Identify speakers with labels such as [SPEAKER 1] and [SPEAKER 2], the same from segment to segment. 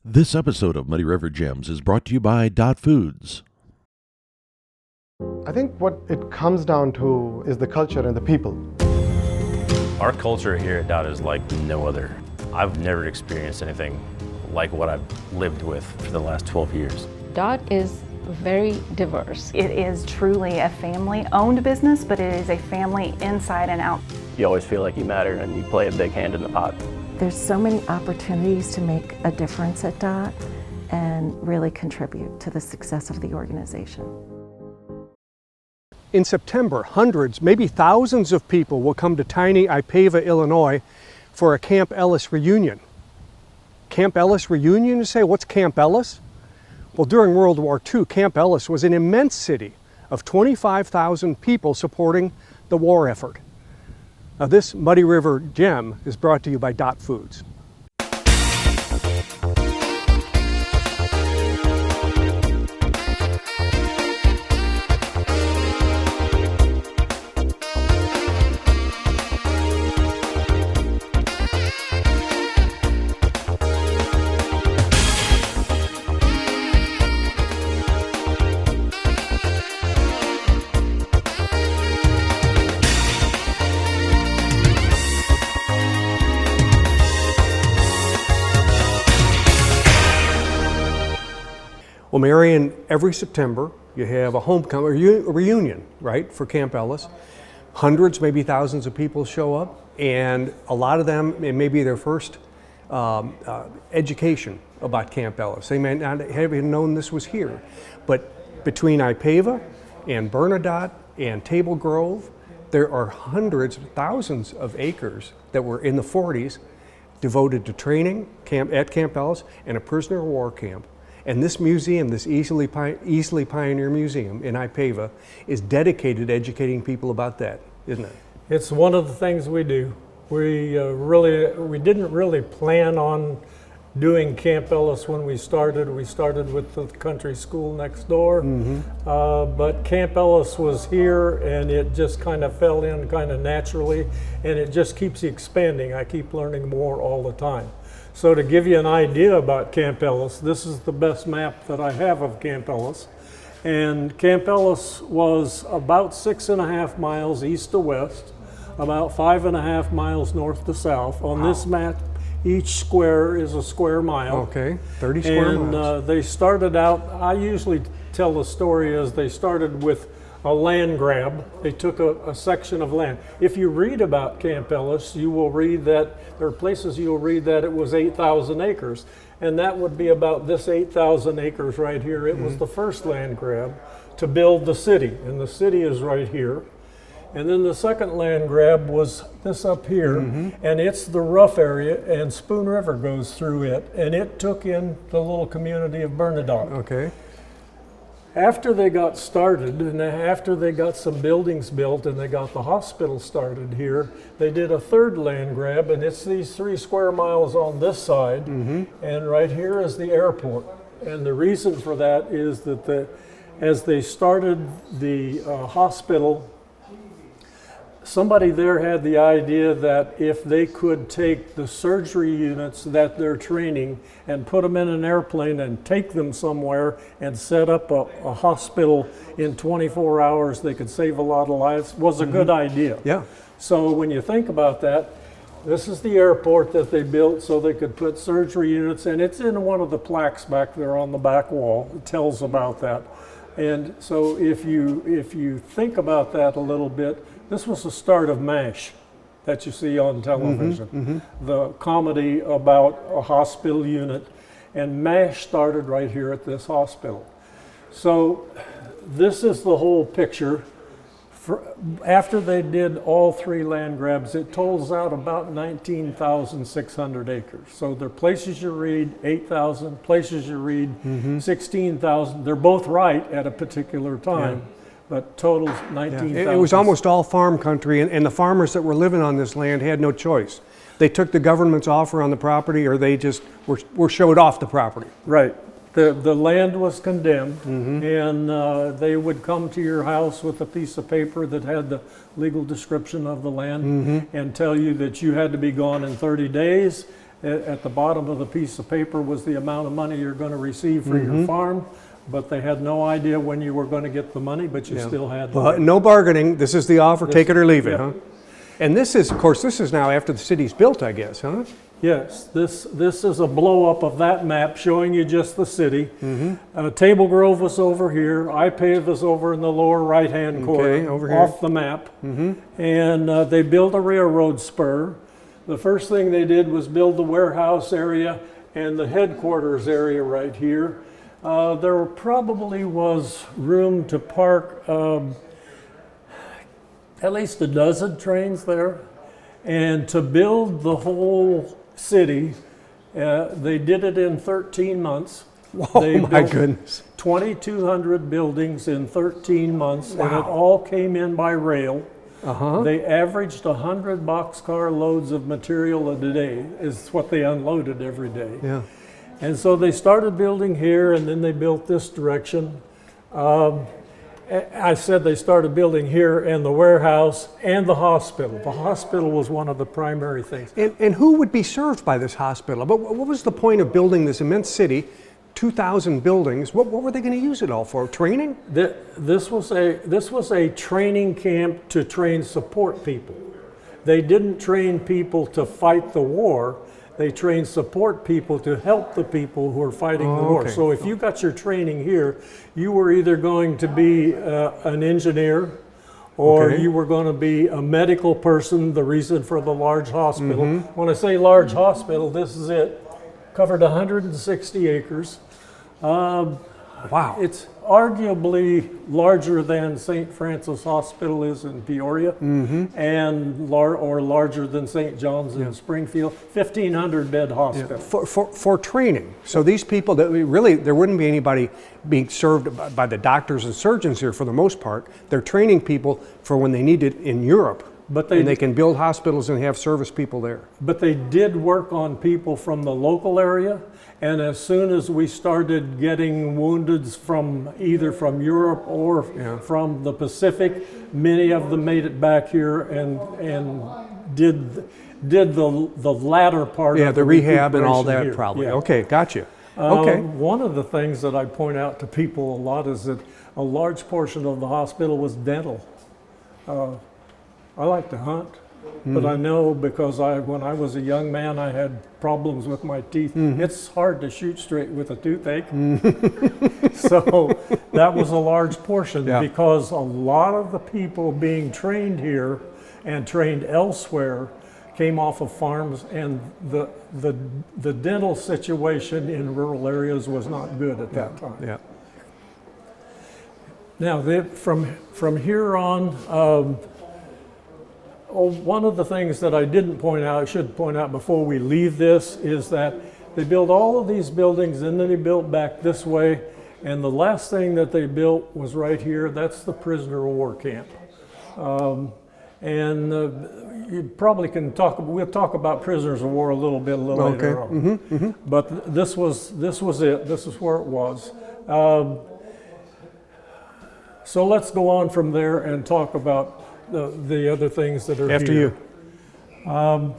[SPEAKER 1] This episode of Muddy River Gems is brought to you by Dot Foods.
[SPEAKER 2] I think what it comes down to is the culture and the people.
[SPEAKER 3] Our culture here at Dot is like no other. I've never experienced anything like what I've lived with for the last 12 years.
[SPEAKER 4] Dot is very diverse.
[SPEAKER 5] It is truly a family-owned business, but it is a family inside and out.
[SPEAKER 6] You always feel like you matter and you play a big hand in the pot.
[SPEAKER 7] There's so many opportunities to make a difference at Dot and really contribute to the success of the organization.
[SPEAKER 8] In September, hundreds, maybe thousands of people will come to tiny Ipava, Illinois for a Camp Ellis reunion. Camp Ellis reunion, you say? What's Camp Ellis? Well, during World War II, Camp Ellis was an immense city of 25,000 people supporting the war effort. Now, this Muddy River Gem is brought to you by Dot Foods. Well, Marion, every September you have a homecoming, a reunion, right, for Camp Ellis. Hundreds, maybe thousands of people show up, and a lot of them, it may be their first education about Camp Ellis. They may not have even known this was here. But between Ipava and Bernadotte and Table Grove, there are hundreds, thousands of acres that were in the 40s devoted to training at Camp Ellis and a prisoner of war camp. And this museum, this Easily Pioneer Museum in Ipava, is dedicated to educating people about that, isn't it?
[SPEAKER 9] It's one of the things we do. We didn't really plan on doing Camp Ellis when we started. We started with the country school next door, but Camp Ellis was here, and it just kind of fell in kind of naturally, and it just keeps expanding. I keep learning more all the time. So to give you an idea about Camp Ellis, this is the best map that I have of Camp Ellis. And Camp Ellis was about 6.5 miles east to west, about 5.5 miles north to south. On this map, each square is a square mile.
[SPEAKER 8] Okay, 30 square miles.
[SPEAKER 9] And they started out, I usually tell the story as they started with a land grab. They took a section of land. If you read about Camp Ellis, you will read that, there are places you'll read that it was 8,000 acres. And that would be about this 8,000 acres right here. It was the first land grab to build the city. And the city is right here. And then the second land grab was this up here. And it's the rough area, and Spoon River goes through it. And it took in the little community of Bernadotte.
[SPEAKER 8] Okay.
[SPEAKER 9] After they got started, and after they got some buildings built and they got the hospital started here, they did a third land grab, and it's these 3 square miles on this side, and right here is the airport. And the reason for that is that as they started the hospital, somebody there had the idea that if they could take the surgery units that they're training and put them in an airplane and take them somewhere and set up a hospital in 24 hours, they could save a lot of lives, was a good idea.
[SPEAKER 8] Yeah.
[SPEAKER 9] So when you think about that, this is the airport that they built so they could put surgery units, and it's in one of the plaques back there on the back wall. It tells about that. And so if you think about that a little bit, this was the start of MASH that you see on television, the comedy about a hospital unit, and MASH started right here at this hospital. So this is the whole picture. After they did all 3 land grabs, it totals out about 19,600 acres. So there are places you read 8,000, places you read 16,000. They're both right at a particular time. Yeah. But totals 19,000.
[SPEAKER 8] Yeah. It was almost all farm country, and the farmers that were living on this land had no choice. They took the government's offer on the property, or they just were showed off the property.
[SPEAKER 9] Right. The land was condemned, and they would come to your house with a piece of paper that had the legal description of the land and tell you that you had to be gone in 30 days, At the bottom of the piece of paper was the amount of money you're going to receive for your farm, but they had no idea when you were going to get the money, but you still had the money.
[SPEAKER 8] No bargaining. This is the offer, take it or leave it, huh? And this is, of course, this is now after the city's built, I guess, huh?
[SPEAKER 9] Yes, this is a blow-up of that map showing you just the city. Table Grove was over here. Ipava is over in the lower right-hand corner,
[SPEAKER 8] over here.
[SPEAKER 9] off the map. And they built a railroad spur. The first thing they did was build the warehouse area and the headquarters area right here. There probably was room to park at least a dozen trains there. And to build the whole city, they did it in 13 months.
[SPEAKER 8] Oh my goodness.
[SPEAKER 9] 2,200 buildings in 13 months, and it all came in by rail. They averaged 100 boxcar loads of material a day is what they unloaded every day.
[SPEAKER 8] Yeah.
[SPEAKER 9] And so they started building here, and then they built this direction. I said they started building here and the warehouse and the hospital. The hospital was one of the primary things.
[SPEAKER 8] And who would be served by this hospital? But what was the point of building this immense city, 2,000 buildings? What were they going to use it all for? Training?
[SPEAKER 9] This was a training camp to train support people. They didn't train people to fight the war. They trained support people to help the people who are fighting the war. So if you got your training here, you were either going to be an engineer, or you were going to be a medical person, the reason for the large hospital. When I say large hospital, this is it. Covered 160 acres.
[SPEAKER 8] Wow.
[SPEAKER 9] It's arguably larger than St. Francis Hospital is in Peoria, and larger than St. John's in Springfield. 1,500 bed hospital.
[SPEAKER 8] For training. So these people, that really, there wouldn't be anybody being served by the doctors and surgeons here for the most part. They're training people for when they need it in Europe. And they can build hospitals and have service people there.
[SPEAKER 9] But they did work on people from the local area, and as soon as we started getting wounded from either from Europe or from the Pacific, many of them made it back here and did the latter part of
[SPEAKER 8] the rehab and all that
[SPEAKER 9] here.
[SPEAKER 8] probably. Okay, gotcha. Okay.
[SPEAKER 9] One of the things that I point out to people a lot is that a large portion of the hospital was dental. I like to hunt, but I know because when I was a young man, I had problems with my teeth. It's hard to shoot straight with a toothache. So that was a large portion because a lot of the people being trained here and trained elsewhere came off of farms, and the dental situation in rural areas was not good at that time. Now, from here on, one of the things that I didn't point out, I should point out before we leave this, is that they built all of these buildings and then they built back this way, and the last thing that they built was right here. That's the prisoner of war camp. You probably can we'll talk about prisoners of war a little later on. But this was it. This is where it was. So let's go on from there and talk about the other things that are
[SPEAKER 8] after
[SPEAKER 9] here.
[SPEAKER 8] You.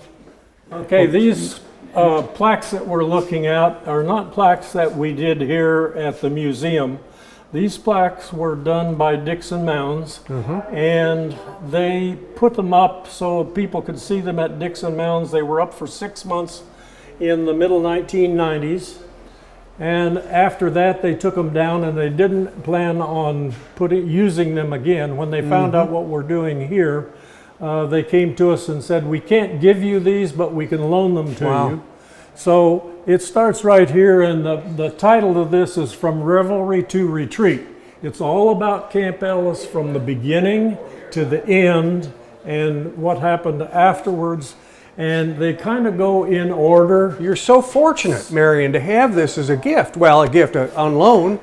[SPEAKER 9] Okay, these plaques that we're looking at are not plaques that we did here at the museum. These plaques were done by Dixon Mounds, and they put them up so people could see them at Dixon Mounds. They were up for 6 months in the middle 1990s. And after that, they took them down, and they didn't plan on using them again. When they found out what we're doing here, they came to us and said, we can't give you these, but we can loan them to you. So it starts right here, and the title of this is From Revelry to Retreat. It's all about Camp Ellis from the beginning to the end and what happened afterwards. And they kind of go in order.
[SPEAKER 8] You're so fortunate, Marion, to have this as a gift. Well, a gift on loan.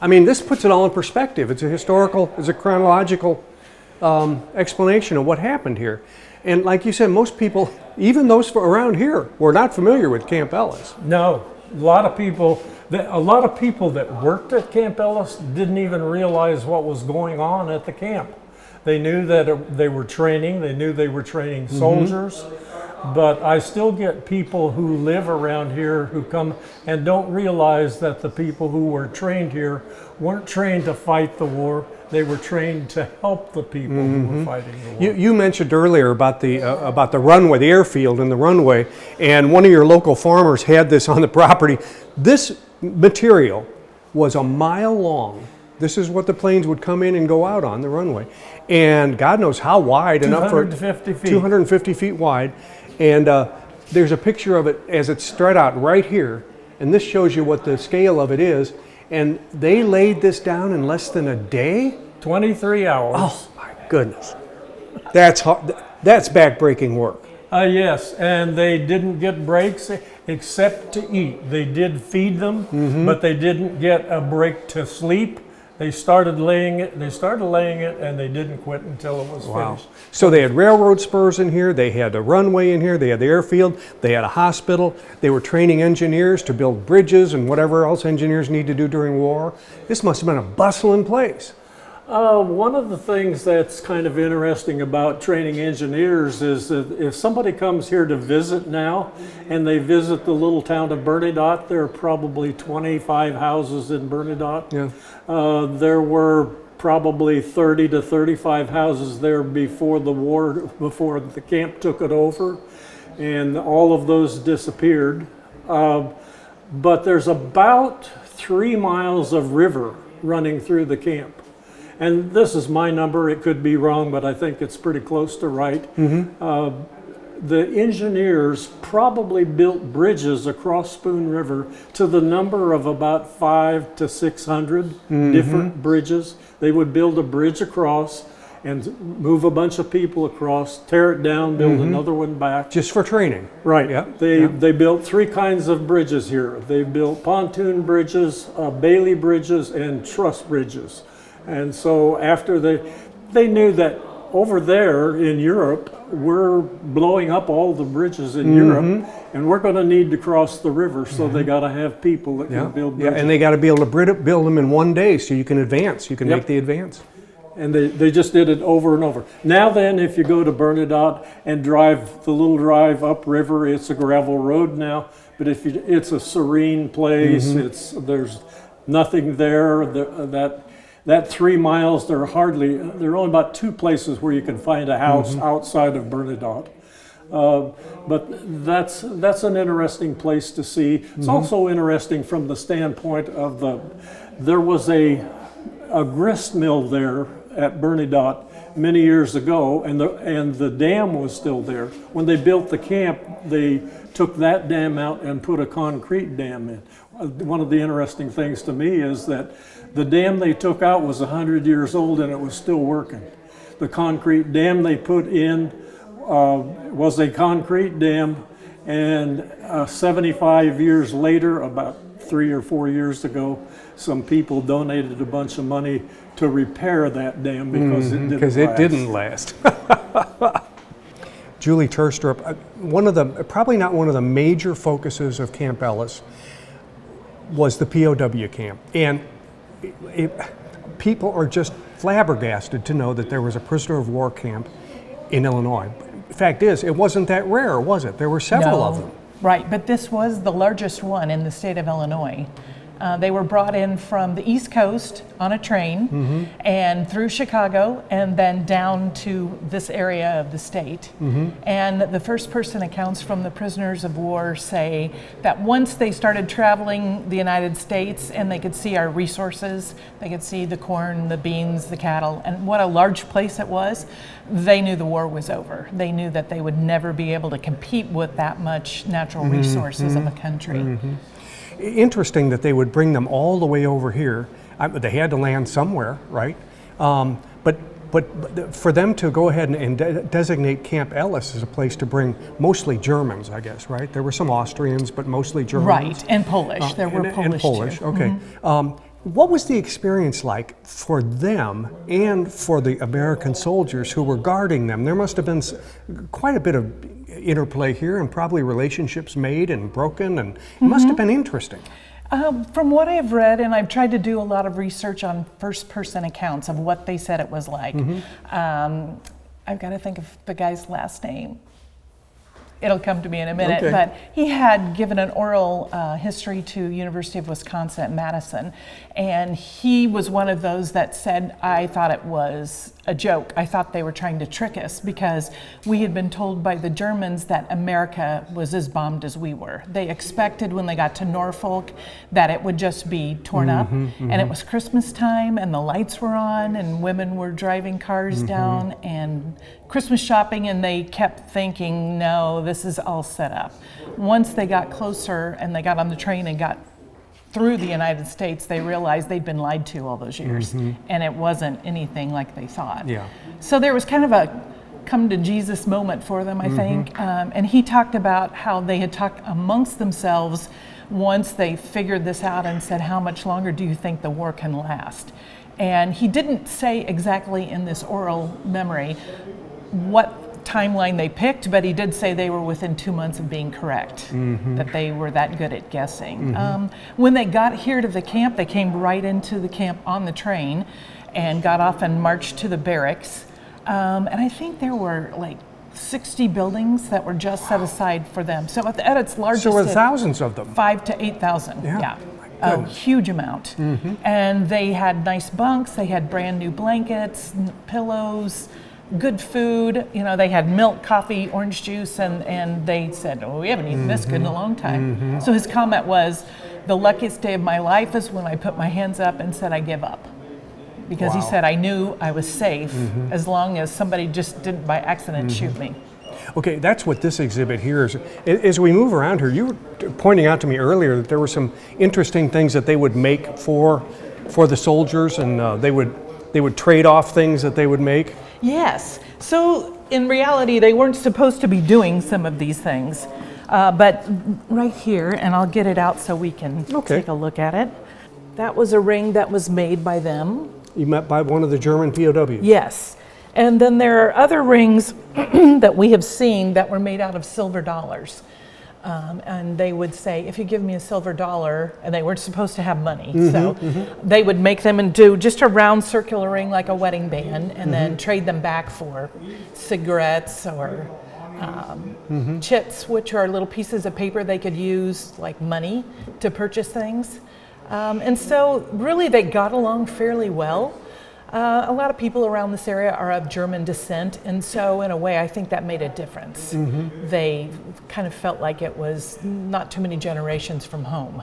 [SPEAKER 8] I mean, this puts it all in perspective. It's a chronological explanation of what happened here. And like you said, most people, even those around here, were not familiar with Camp Ellis.
[SPEAKER 9] No, a lot of people that worked at Camp Ellis didn't even realize what was going on at the camp. They knew that they were training. They knew they were training soldiers. but I still get people who live around here who come and don't realize that the people who were trained here weren't trained to fight the war. They were trained to help the people who were fighting the war.
[SPEAKER 8] You mentioned earlier about the runway, the airfield and the runway, and one of your local farmers had this on the property. This material was a mile long. This is what the planes would come in and go out on, the runway. And God knows how wide.
[SPEAKER 9] 250 feet.
[SPEAKER 8] 250 feet wide. And there's a picture of it as it's spread out right here. And this shows you what the scale of it is. And they laid this down in less than a day?
[SPEAKER 9] 23 hours.
[SPEAKER 8] Oh, my goodness. That's backbreaking work.
[SPEAKER 9] Yes, and they didn't get breaks except to eat. They did feed them, but they didn't get a break to sleep. They started laying it, and they didn't quit until it was finished.
[SPEAKER 8] So they had railroad spurs in here, they had a runway in here, they had the airfield, they had a hospital, they were training engineers to build bridges and whatever else engineers need to do during war. This must have been a bustling place.
[SPEAKER 9] One of the things that's kind of interesting about training engineers is that if somebody comes here to visit now and they visit the little town of Bernadotte, there are probably 25 houses in Bernadotte.
[SPEAKER 8] Yeah.
[SPEAKER 9] There were probably 30 to 35 houses there before the war, before the camp took it over, and all of those disappeared. But there's about 3 miles of river running through the camp. And this is my number, it could be wrong, but I think it's pretty close to right. The engineers probably built bridges across Spoon River to the number of about 500 to 600 different bridges. They would build a bridge across and move a bunch of people across, tear it down, build another one back.
[SPEAKER 8] Just for training.
[SPEAKER 9] Right.
[SPEAKER 8] Yeah.
[SPEAKER 9] They built 3 kinds of bridges here. They built pontoon bridges, Bailey bridges, and truss bridges. And so after they knew that over there in Europe, we're blowing up all the bridges in Europe, and we're going to need to cross the river, so they got to have people that can build bridges.
[SPEAKER 8] Yeah, and they got to be able to build them in one day so you can advance, you can make the advance.
[SPEAKER 9] And they just did it over and over. Now then, if you go to Bernadotte and drive the little drive upriver, it's a gravel road now, but it's a serene place. There's nothing there. That 3 miles, there are only about 2 places where you can find a house outside of Bernadotte. But that's an interesting place to see. It's also interesting from the standpoint of there was a grist mill there at Bernadotte many years ago, and the dam was still there. When they built the camp, they took that dam out and put a concrete dam in. One of the interesting things to me is that the dam they took out was 100 years old and it was still working. The concrete dam they put in was a concrete dam, and 75 years later, about 3 or 4 years ago, some people donated a bunch of money to repair that dam because it didn't last.
[SPEAKER 8] Julie Terstrup, probably not one of the major focuses of Camp Ellis was the POW camp. And people are just flabbergasted to know that there was a prisoner of war camp in Illinois. The fact is, it wasn't that rare, was it? There were several of them.
[SPEAKER 10] Right, but this was the largest one in the state of Illinois. They were brought in from the East Coast on a train and through Chicago and then down to this area of the state. And the first person accounts from the prisoners of war say that once they started traveling the United States and they could see our resources, they could see the corn, the beans, the cattle, and what a large place it was, they knew the war was over. They knew that they would never be able to compete with that much natural resources of a country.
[SPEAKER 8] Interesting that they would bring them all the way over here. They had to land somewhere, right? But for them to go ahead and designate Camp Ellis as a place to bring mostly Germans, I guess, right? There were some Austrians, but mostly Germans.
[SPEAKER 10] Right, and Polish. There were Polish
[SPEAKER 8] and Polish,
[SPEAKER 10] too.
[SPEAKER 8] okay. What was the experience like for them and for the American soldiers who were guarding them? There must have been quite a bit of interplay here and probably relationships made and broken, and it must have been interesting.
[SPEAKER 10] From what I've read, and I've tried to do a lot of research on first-person accounts of what they said it was like. I've got to think of the guy's last name. It'll come to me in a minute,
[SPEAKER 8] Okay.
[SPEAKER 10] but he had given an oral history to University of Wisconsin at Madison, and he was one of those that said, I thought it was a joke. I thought they were trying to trick us because we had been told by the Germans that America was as bombed as we were. They expected when they got to Norfolk that it would just be torn up, and it was Christmas time and the lights were on and women were driving cars down and Christmas shopping, and they kept thinking, no, this is all set up. Once they got closer and they got on the train and got through the United States, they realized they'd been lied to all those years, and it wasn't anything like they thought.
[SPEAKER 8] Yeah.
[SPEAKER 10] So there was kind of a come to Jesus moment for them, I think. And he talked about how they had talked amongst themselves once they figured this out and said, how much longer do you think the war can last? And he didn't say exactly in this oral memory what timeline they picked, but he did say they were within 2 months of being correct, that they were that good at guessing. When they got here to the camp, they came right into the camp on the train and got off and marched to the barracks. And I think there were like 60 buildings that were just set aside for them. So at its largest,
[SPEAKER 8] So there were thousands of them.
[SPEAKER 10] 5,000 to 8,000,
[SPEAKER 8] Yeah.
[SPEAKER 10] a huge amount. And they had nice bunks, they had brand new blankets, pillows, good food. You know, they had milk, coffee, orange juice, and they said, oh, we haven't eaten this good in a long time. So his comment was, the luckiest day of my life is when I put my hands up and said I give up. Because he said, I knew I was safe as long as somebody just didn't by accident shoot me.
[SPEAKER 8] Okay, that's what this exhibit here is. As we move around here, you were pointing out to me earlier that there were some interesting things that they would make for the soldiers, and they would trade off things that they would make.
[SPEAKER 10] Yes. So in reality, they weren't supposed to be doing some of these things. But right here, and I'll get it out so we can take a look at it. That was a ring that was made by them.
[SPEAKER 8] You met by one of the German POWs.
[SPEAKER 10] Yes. And then there are other rings that we have seen that were made out of silver dollars. And they would say, if you give me a silver dollar, and they weren't supposed to have money, so they would make them and do just a round circular ring like a wedding band, and then trade them back for cigarettes or chits, which are little pieces of paper they could use like money to purchase things. And so really they got along fairly well. A lot of people around this area are of German descent, and so in a way I think that made a difference. They kind of felt like it was not too many generations from home.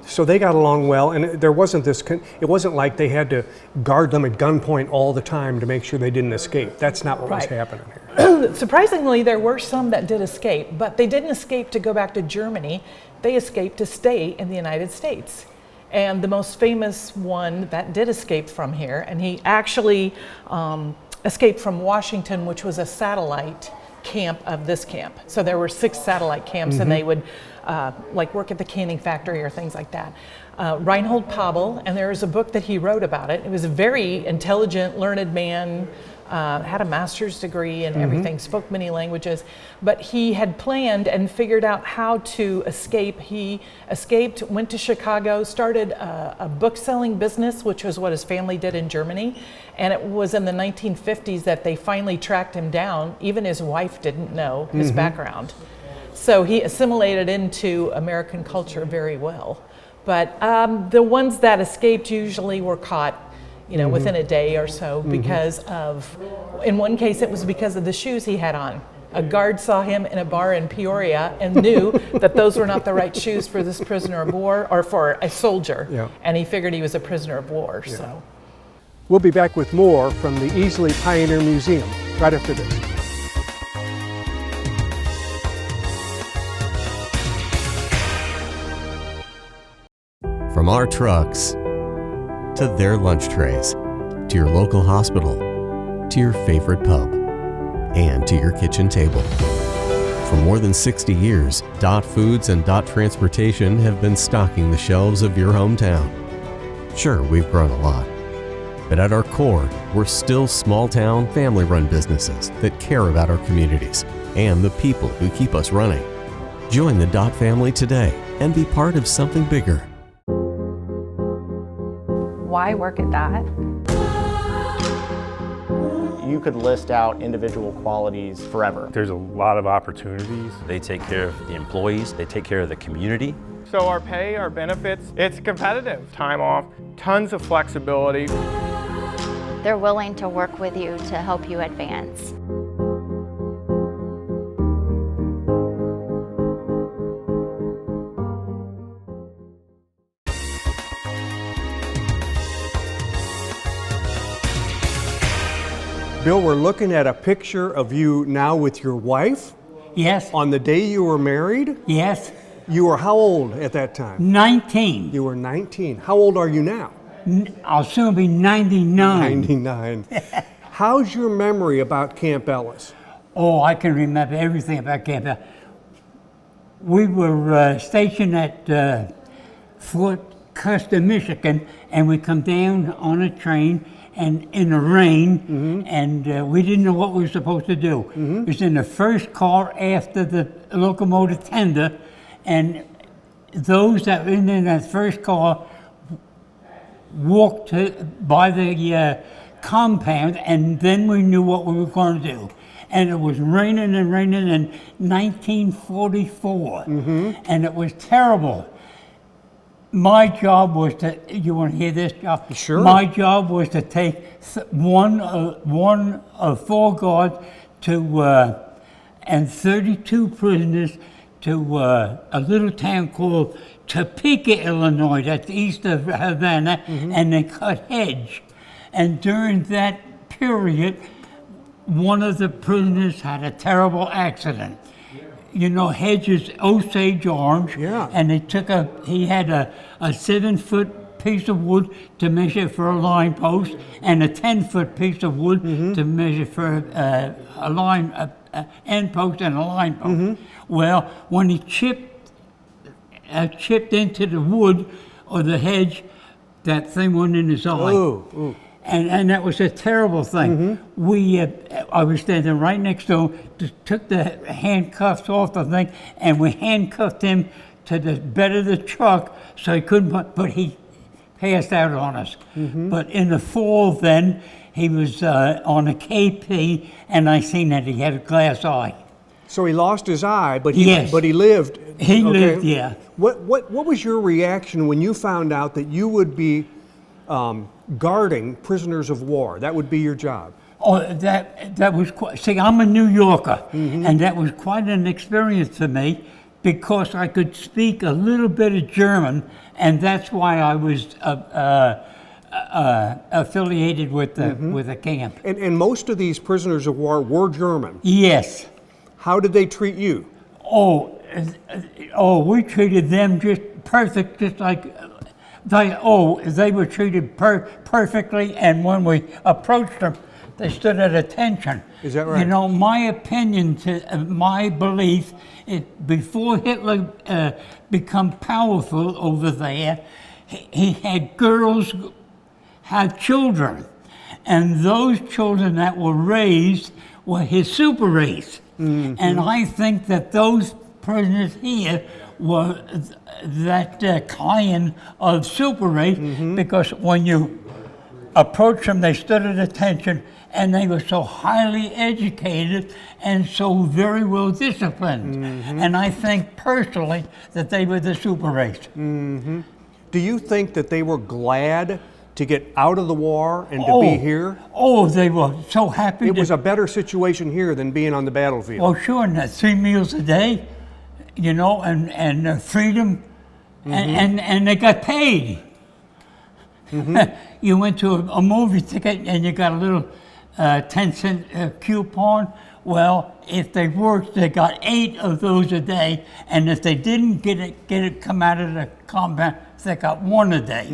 [SPEAKER 8] So they got along well, and there wasn't this, it wasn't like they had to guard them at gunpoint all the time to make sure they didn't escape. That's not what was happening here.
[SPEAKER 10] Surprisingly, there were some that did escape, but they didn't escape to go back to Germany. They escaped to stay in the United States. And the most famous one that did escape from here, and he actually escaped from Washington, which was a satellite camp of this camp. So there were 6 satellite camps, and they would like work at the canning factory or things like that. Reinhold Pavel, and there is a book that he wrote about it. It was a very intelligent, learned man, had a master's degree and everything, spoke many languages, but he had planned and figured out how to escape. He escaped, went to Chicago, started a book selling business, which was what his family did in Germany, and it was in the 1950s that they finally tracked him down. Even his wife didn't know his background. So he assimilated into American culture very well. But the ones that escaped usually were caught, you know, within a day or so because of, in one case it was because of the shoes he had on. A guard saw him in a bar in Peoria and knew that those were not the right shoes for this prisoner of war or for a soldier. And he figured he was a prisoner of war, so.
[SPEAKER 8] We'll be back with more from the Easley Pioneer Museum right after this.
[SPEAKER 11] From our trucks to their lunch trays, to your local hospital, to your favorite pub, and to your kitchen table. For more than 60 years, Dot Foods and Dot Transportation have been stocking the shelves of your hometown. Sure, we've grown a lot, but at our core, we're still small-town, family-run businesses that care about our communities and the people who keep us running. Join the Dot family today and be part of something bigger.
[SPEAKER 5] Why work at Dot?
[SPEAKER 12] You could list out individual qualities forever.
[SPEAKER 13] There's a lot of opportunities.
[SPEAKER 3] They take care of the employees, they take care of the community.
[SPEAKER 14] So our pay, our benefits, it's competitive. Time off, tons of flexibility.
[SPEAKER 15] They're willing to work with you to help you advance.
[SPEAKER 8] Bill, we're looking at a picture of you now with your wife.
[SPEAKER 16] Yes.
[SPEAKER 8] On the day you were married?
[SPEAKER 16] Yes.
[SPEAKER 8] You were how old at that time?
[SPEAKER 16] 19.
[SPEAKER 8] You were 19. How old are you now?
[SPEAKER 16] I'll soon be 99.
[SPEAKER 8] 99. How's your memory about Camp Ellis?
[SPEAKER 16] Oh, I can remember everything about Camp Ellis. We were stationed at Fort Custer, Michigan, and we come down on a train and in the rain, and we didn't know what we were supposed to do. It was in the first car after the locomotive tender, and those that were in that first car walked by the compound, and then we knew what we were going to do. And it was raining and raining in 1944, and it was terrible. My job was to, you want to hear this job?
[SPEAKER 8] Sure.
[SPEAKER 16] My job was to take one of 4 guards to, and 32 prisoners to a little town called Topeka, Illinois, that's east of Havana, and they cut hedge. And during that period, one of the prisoners had a terrible accident. You know, hedge is Osage orange, and they took he had a 7-foot piece of wood to measure for a line post, and a 10-foot piece of wood to measure for a line, end post and a line post. Well, when he chipped into the wood or the hedge, that thing went in his eye.
[SPEAKER 8] Ooh.
[SPEAKER 16] And that was a terrible thing. I was standing right next to him, took the handcuffs off the thing, and we handcuffed him to the bed of the truck so he couldn't, but he passed out on us. But in the fall then, he was on a KP, and I seen that he had a glass eye.
[SPEAKER 8] So he lost his eye, but he lived.
[SPEAKER 16] He lived, yeah.
[SPEAKER 8] What was your reaction when you found out that you would be guarding prisoners of war? That would be your job.
[SPEAKER 16] Oh, that was quite, see, I'm a New Yorker, and that was quite an experience for me because I could speak a little bit of German, and that's why I was affiliated with the camp.
[SPEAKER 8] And most of these prisoners of war were German?
[SPEAKER 16] Yes.
[SPEAKER 8] How did they treat you?
[SPEAKER 16] We treated them just perfect, just like they were treated perfectly, and when we approached them, they stood at attention.
[SPEAKER 8] Is that right?
[SPEAKER 16] You know, my opinion, my belief, before Hitler become powerful over there, he had girls have children, and those children that were raised were his super race. And I think that those prisoners here were that kind of super race because when you approached them, they stood at attention, and they were so highly educated and so very well disciplined. And I think personally that they were the super race.
[SPEAKER 8] Do you think that they were glad to get out of the war and to be here?
[SPEAKER 16] Oh, they were so happy.
[SPEAKER 8] It was a better situation here than being on the battlefield.
[SPEAKER 16] Oh, sure, and 3 meals a day, you know, and freedom, and they got paid. You went to a movie ticket and you got a little 10-cent coupon. Well, if they worked, they got 8 of those a day, and if they didn't get it come out of the compound, they got 1 a day.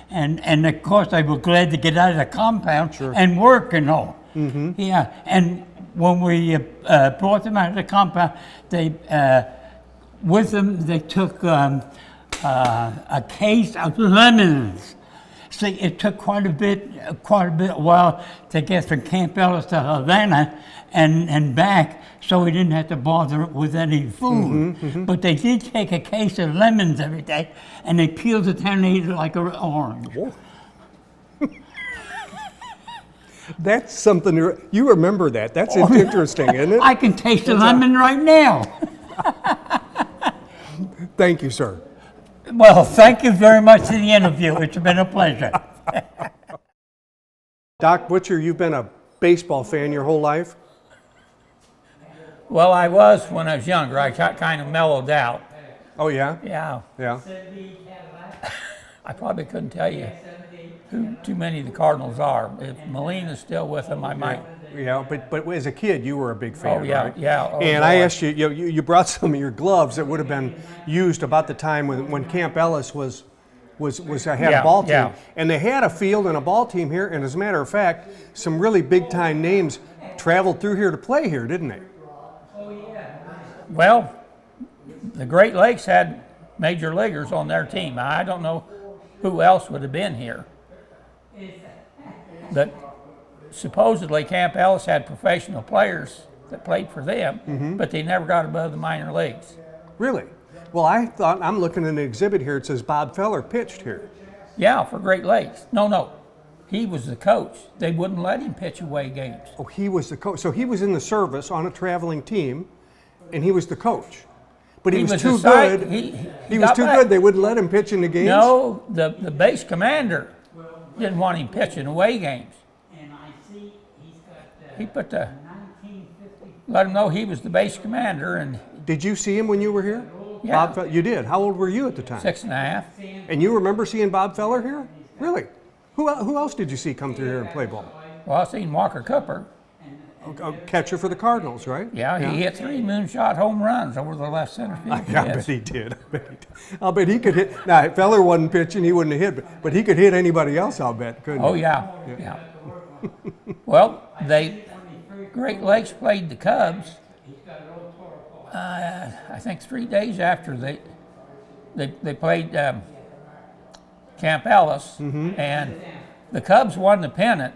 [SPEAKER 16] And of course they were glad to get out of the compound and work and all. Yeah, and when we brought them out of the compound, they with them they took a case of lemons. See, it took quite a bit while to get from Camp Ellis to Havana and back, so we didn't have to bother with any food. But they did take a case of lemons every day, and they peeled it down and ate it like an orange.
[SPEAKER 8] That's something, you remember that. That's interesting, isn't it?
[SPEAKER 16] I can taste the lemon right now.
[SPEAKER 8] Thank you, sir.
[SPEAKER 16] Well, thank you very much for the interview. It's been a pleasure.
[SPEAKER 8] Doc Butcher, you've been a baseball fan your whole life?
[SPEAKER 17] Well, I was when I was younger. I got kind of mellowed out.
[SPEAKER 8] Oh, yeah?
[SPEAKER 17] Yeah.
[SPEAKER 8] Yeah.
[SPEAKER 17] I probably couldn't tell you who too many of the Cardinals are. If Molina's still with them, I might.
[SPEAKER 8] Yeah, but as a kid, you were a big fan,
[SPEAKER 17] Oh, yeah,
[SPEAKER 8] right?
[SPEAKER 17] yeah. Oh,
[SPEAKER 8] and
[SPEAKER 17] boy.
[SPEAKER 8] I asked you, you brought some of your gloves that would have been used about the time when Camp Ellis had a ball team.
[SPEAKER 17] Yeah.
[SPEAKER 8] And they had a field and a ball team here, and as a matter of fact, some really big-time names traveled through here to play here, didn't they?
[SPEAKER 17] Well, the Great Lakes had major leaguers on their team. I don't know who else would have been here. But supposedly Camp Ellis had professional players that played for them, but they never got above the minor leagues.
[SPEAKER 8] Really? Well, I'm looking at an exhibit here. It says Bob Feller pitched here.
[SPEAKER 17] Yeah, for Great Lakes. No. He was the coach. They wouldn't let him pitch away games.
[SPEAKER 8] Oh, he was the coach. So he was in the service on a traveling team, and he was the coach. But he was too good. He was too good. They wouldn't let him pitch in the games?
[SPEAKER 17] No, the base commander didn't want him pitching away games. He let him know he was the base commander. And
[SPEAKER 8] did you see him when you were here?
[SPEAKER 17] Yeah.
[SPEAKER 8] You did. How old were you at the time?
[SPEAKER 17] 6.5.
[SPEAKER 8] And you remember seeing Bob Feller here? Really? Who else did you see come through here and play ball?
[SPEAKER 17] Well, I seen Walker Cooper.
[SPEAKER 8] A catcher for the Cardinals, right?
[SPEAKER 17] Yeah, he hit 3 moonshot home runs over the left center field.
[SPEAKER 8] I bet he did. I'll bet he could hit. Now, if Feller wasn't pitching, he wouldn't have hit, but he could hit anybody else, I'll bet, couldn't he?
[SPEAKER 17] Oh, yeah. Well, Great Lakes played the Cubs, I think 3 days after they played Camp Ellis, and the Cubs won the pennant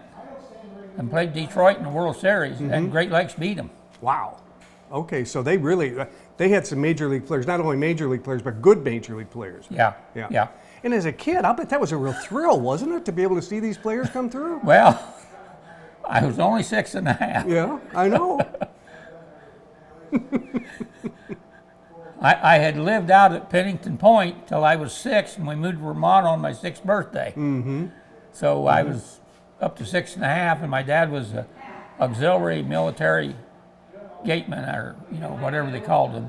[SPEAKER 17] and played Detroit in the World Series, and Great Lakes beat them.
[SPEAKER 8] Wow. Okay, so they had some major league players, not only major league players, but good major league players.
[SPEAKER 17] Yeah.
[SPEAKER 8] And as a kid, I'll bet that was a real thrill, wasn't it, to be able to see these players come through?
[SPEAKER 17] Well, I was only 6.5.
[SPEAKER 8] Yeah, I know.
[SPEAKER 17] I had lived out at Pennington Point till I was 6, and we moved to Vermont on my 6th birthday. So I was up to 6.5, and my dad was an auxiliary military gateman, or whatever they called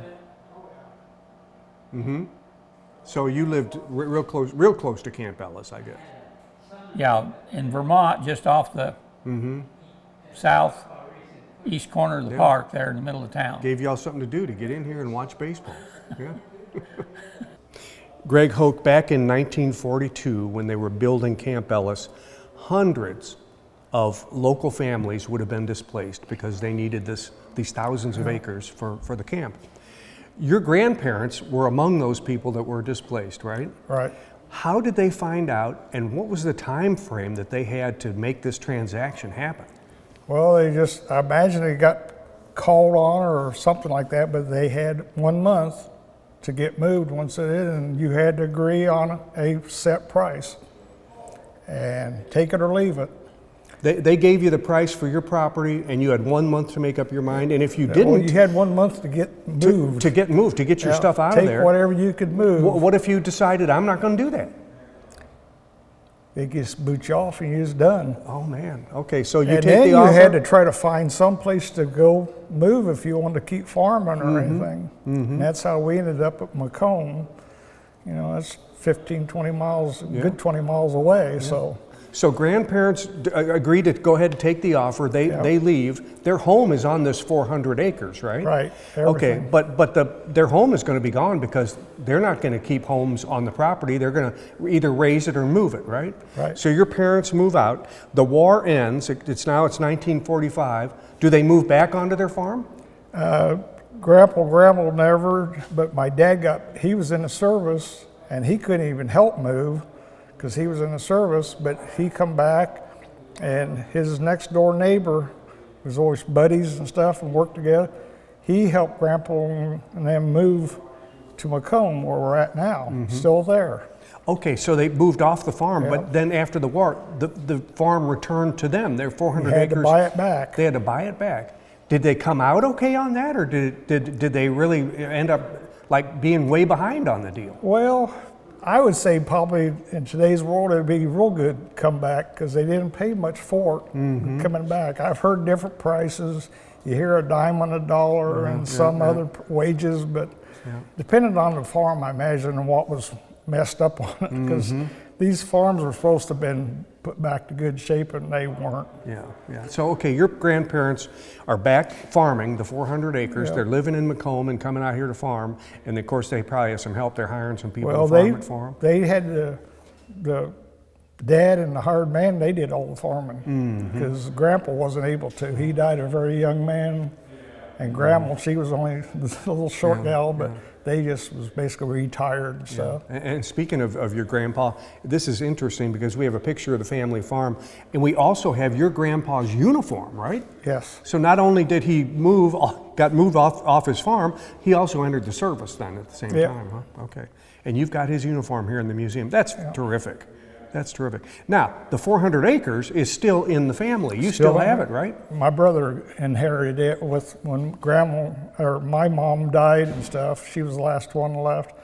[SPEAKER 17] him.
[SPEAKER 8] So you lived real close to Camp Ellis, I guess.
[SPEAKER 17] Yeah, in Vermont, just off the southeast corner of the park there in the middle of town.
[SPEAKER 8] Gave y'all something to do to get in here and watch baseball. Yeah. Greg Hoke, back in 1942, when they were building Camp Ellis, hundreds of local families would have been displaced because they needed these thousands of acres for the camp. Your grandparents were among those people that were displaced, right?
[SPEAKER 18] Right.
[SPEAKER 8] How did they find out, and what was the time frame that they had to make this transaction happen?
[SPEAKER 18] Well, I imagine they got called on or something like that, but they had 1 month to get moved once it did, and you had to agree on a set price and take it or leave it.
[SPEAKER 8] They gave you the price for your property, and you had 1 month to make up your mind. And if you didn't,
[SPEAKER 18] well, you had 1 month to get moved.
[SPEAKER 8] To get your stuff out of there.
[SPEAKER 18] Take whatever you could move.
[SPEAKER 8] What if you decided, I'm not going to do that?
[SPEAKER 18] They just boot you off and you're just done.
[SPEAKER 8] Oh man. Okay, so you
[SPEAKER 18] and
[SPEAKER 8] take
[SPEAKER 18] then
[SPEAKER 8] the offer.
[SPEAKER 18] You had to try to find some place to go move if you wanted to keep farming or anything. And that's how we ended up at Macomb. That's 15, 20 miles, good 20 miles away.
[SPEAKER 8] So grandparents agree to go ahead and take the offer. They leave. Their home is on this 400 acres, right?
[SPEAKER 18] Right.
[SPEAKER 8] Everything. Okay, but their home is going to be gone because they're not going to keep homes on the property. They're going to either raise it or move it, right?
[SPEAKER 18] Right.
[SPEAKER 8] So your parents move out. The war ends. It's 1945. Do they move back onto their farm?
[SPEAKER 18] Grandpa never, but my dad he was in the service and he couldn't even help move because he was in the service, but he come back and his next door neighbor was always buddies and stuff and worked together. He helped Grandpa and them move to Macomb, where we're at now, still there.
[SPEAKER 8] Okay, so they moved off the farm,
[SPEAKER 18] Yeah.
[SPEAKER 8] but then after the war, the farm returned to them. Their 400
[SPEAKER 18] They had
[SPEAKER 8] acres.
[SPEAKER 18] to buy it back.
[SPEAKER 8] They had to buy it back. Did they come out okay on that, or did they really end up like being way behind on the deal?
[SPEAKER 18] Well, I would say probably in today's world it'd be real good comeback because they didn't pay much for it coming back. I've heard different prices. You hear a dime on a dollar and some other wages, but depending on the farm, I imagine, and what was messed up on it, because these farms were supposed to have been put back to good shape and they weren't.
[SPEAKER 8] Yeah. So, okay, your grandparents are back farming the 400 acres.
[SPEAKER 18] Yeah.
[SPEAKER 8] They're living in Macomb and coming out here to farm. And of course, they probably have some help. They're hiring some people to farm it for them.
[SPEAKER 18] They had the dad and the hired man, they did all the farming because Grandpa wasn't able to. He died a very young man, and Grandma, she was only a little short gal, but they just was basically retired and stuff.
[SPEAKER 8] And speaking of your grandpa, this is interesting because we have a picture of the family farm, and we also have your grandpa's uniform, right?
[SPEAKER 18] Yes.
[SPEAKER 8] So not only did he got moved off his farm, he also entered the service then at the same time, huh? Okay. And you've got his uniform here in the museum. That's terrific. That's terrific. Now, the 400 acres is still in the family. You still have it, right?
[SPEAKER 18] My brother inherited it when my mom died and stuff. She was the last one left.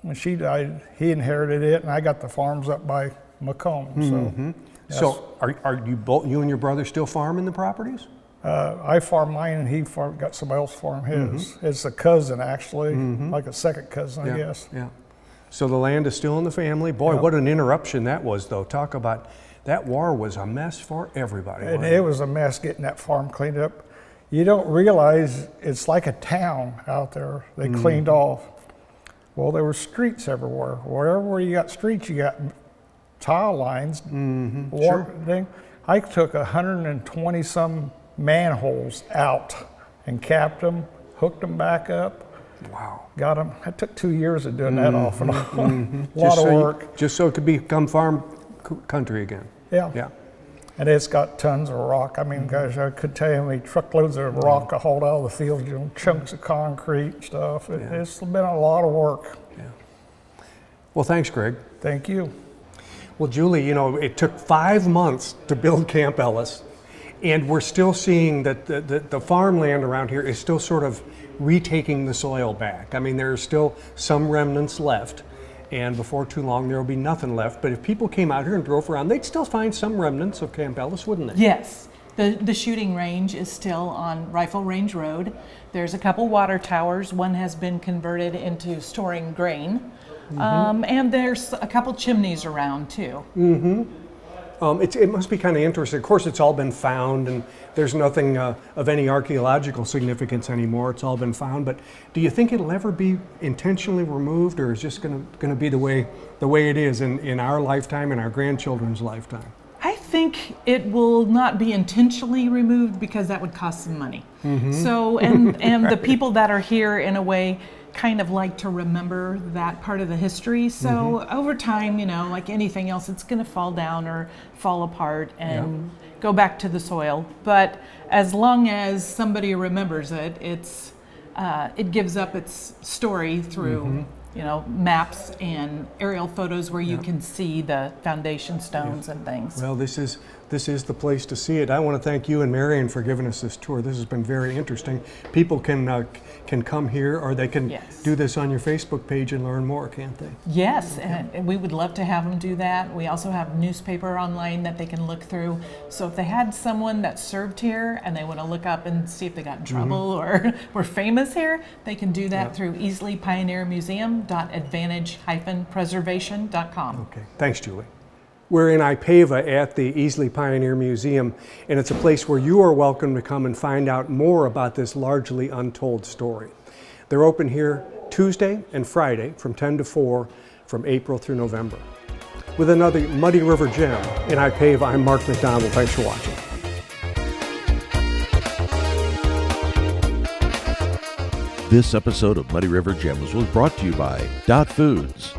[SPEAKER 18] When she died, he inherited it, and I got the farms up by Macomb.
[SPEAKER 8] So are you and your brother still farming the properties?
[SPEAKER 18] I farm mine, and he got somebody else farm his. It's a cousin, actually, like a second cousin, I guess.
[SPEAKER 8] Yeah. So the land is still in the family. Boy, what an interruption that was, though. Talk about, that war was a mess for everybody.
[SPEAKER 18] And it was a mess getting that farm cleaned up. You don't realize it's like a town out there. They cleaned off. Well, there were streets everywhere. Wherever you got streets, you got tile lines. Water thing. I took 120 some manholes out and capped them, hooked them back up.
[SPEAKER 8] Wow.
[SPEAKER 18] Got them. It took 2 years of doing that off and on. A lot of work.
[SPEAKER 8] Just so it could become farm country again.
[SPEAKER 18] Yeah. And it's got tons of rock. I mean, guys, I could tell you how many truckloads of rock I hauled out of the field, chunks of concrete and stuff. It's been a lot of work.
[SPEAKER 8] Yeah. Well, thanks, Greg.
[SPEAKER 18] Thank you.
[SPEAKER 8] Well, Julie, it took 5 months to build Camp Ellis, and we're still seeing that the farmland around here is still sort of retaking the soil back. I mean, there's still some remnants left, and before too long there will be nothing left. But if people came out here and drove around, they'd still find some remnants of Camp Ellis, wouldn't they?
[SPEAKER 10] Yes. The shooting range is still on Rifle Range Road. There's a couple water towers. One has been converted into storing grain. And there's a couple chimneys around too.
[SPEAKER 8] It must be kind of interesting. Of course, it's all been found, and there's nothing of any archaeological significance anymore. It's all been found. But do you think it'll ever be intentionally removed, or is just going to be the way it is in our lifetime and our grandchildren's lifetime?
[SPEAKER 10] I think it will not be intentionally removed because that would cost some money. So, and the people that are here, in a way, kind of like to remember that part of the history. So over time, like anything else, it's going to fall down or fall apart and go back to the soil. But as long as somebody remembers it, it gives up its story through maps and aerial photos where you can see the foundation stones and things.
[SPEAKER 8] Well, this is the place to see it. I want to thank you and Marion for giving us this tour. This has been very interesting. People can come here, or they can do this on your Facebook page and learn more, can't they?
[SPEAKER 10] Yes, and we would love to have them do that. We also have newspaper online that they can look through. So if they had someone that served here and they want to look up and see if they got in trouble or were famous here, they can do that through easleypioneermuseum.advantage-preservation.com.
[SPEAKER 8] Okay, thanks, Julie. We're in Ipava at the Easley Pioneer Museum, and it's a place where you are welcome to come and find out more about this largely untold story. They're open here Tuesday and Friday from 10 to 4 from April through November. With another Muddy River gem in Ipava, I'm Mark McDonald. Thanks for watching.
[SPEAKER 1] This episode of Muddy River Gems was brought to you by Dot Foods,